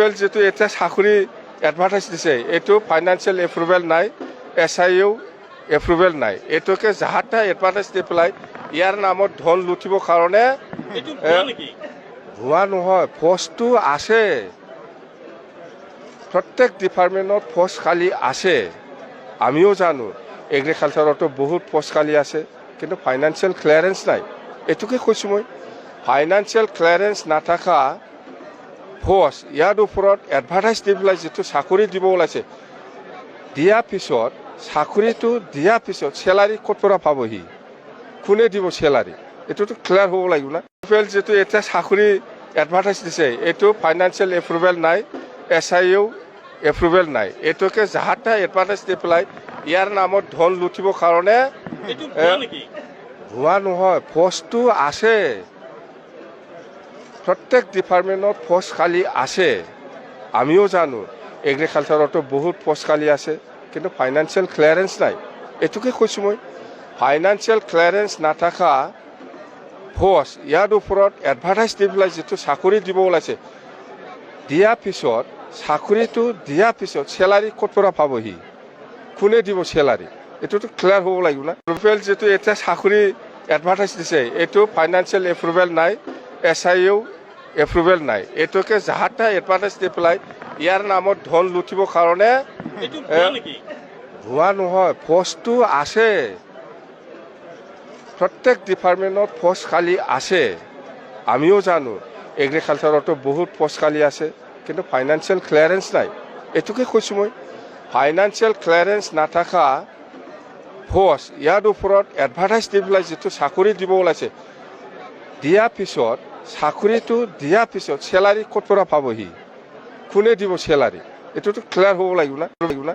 গ্ৰুপেল যিটো এতিয়া চাকৰি এডভাৰটাইজ দিছে এইটো ফাইনেন্সিয়েল এপ্ৰুভেল নাই, SIU এপ্ৰুভেল নাই। এইটোকে যাহাতা এডভাৰটাইজ দি পেলাই ইয়াৰ নামত ধন লুটিবৰ কাৰণে ভুৱা নহয়, পষ্টটো আছে। প্ৰত্যেক ডিপাৰ্টমেণ্টত পোষ্ট খালী আছে, আমিও জানো। এগ্ৰিকালচাৰতো বহুত পোষ্ট খালী আছে, কিন্তু ফাইনেন্সিয়েল ক্লিয়াৰেন্স নাই। এইটোকে কৈছোঁ মই, ফাইনেন্সিয়েল ক্লিয়াৰেন্স নাথাকা পোষ্ট ইয়াৰ ওপৰত এডভাৰটাইজ দি পেলাই যিটো চাকৰি দিব ওলাইছে, দিয়াৰ পিছত চাকৰিটো দিয়াৰ পিছত চেলাৰী ক'ৰ পৰা পাবহি, কোনে দিব চেলাৰী, এইটোতো ক্লিয়াৰ হ'ব লাগিব না। গ্ৰুপেল যিটো এতিয়া চাকৰি এডভাৰটাইজ দিছে এইটো ফাইনেন্সিয়েল এপ্ৰুভেল নাই, SIU এপ্ৰুভেল নাই। এইটোকে যাহাতা এডভাৰটাইজ দি পেলাই ইয়াৰ নামত ধন লুটিবৰ কাৰণে ভুৱা নহয়, পষ্টটো আছে। প্ৰত্যেক ডিপাৰ্টমেণ্টত পোষ্ট খালী আছে, আমিও জানো। এগ্ৰিকালচাৰতো বহুত পোষ্ট খালী আছে, কিন্তু ফাইনেন্সিয়েল ক্লিয়াৰেন্স নাই। এইটোকে কৈছোঁ মই, ফাইনেন্সিয়েল ক্লিয়াৰেন্স নাথাকা পোষ্ট ইয়াৰ ওপৰত এডভাৰটাইজ দি পেলাই যিটো চাকৰি দিব ওলাইছে, দিয়াৰ পিছত চাকৰিটো দিয়াৰ পিছত চেলাৰী ক'ৰ পৰা পাবহি, কোনে দিব চেলাৰী, এইটোতো ক্লিয়াৰ হ'ব লাগিব না। গ্ৰুপেল যিটো এতিয়া চাকৰি এডভাৰটাইজ দিছে এইটো ফাইনেন্সিয়েল এপ্ৰুভেল নাই, SIU এপ্ৰুভেল নাই। এইটোকে যাহাতা এডভাৰটাইজ দি পেলাই ইয়াৰ নামত ধন লুটিবৰ কাৰণে ভুৱা নহয়, পষ্টটো আছে। প্ৰত্যেক ডিপাৰ্টমেণ্টত পোষ্ট খালী আছে, আমিও জানো। এগ্ৰিকালচাৰতো বহুত পোষ্ট খালী আছে, কিন্তু ফাইনেন্সিয়েল ক্লিয়াৰেন্স নাই। এইটোকে কৈছোঁ মই, ফাইনেন্সিয়েল ক্লিয়াৰেন্স নাথাকা পোষ্ট ইয়াৰ ওপৰত এডভাৰটাইজ দি পেলাই যিটো চাকৰি দিব ওলাইছে, দিয়াৰ পিছত চাকৰিটো দিয়াৰ পিছত চেলাৰী ক'ৰ পৰা পাবহি, কোনে দিব চেলাৰী, এইটোতো ক্লিয়াৰ হ'ব লাগিব না।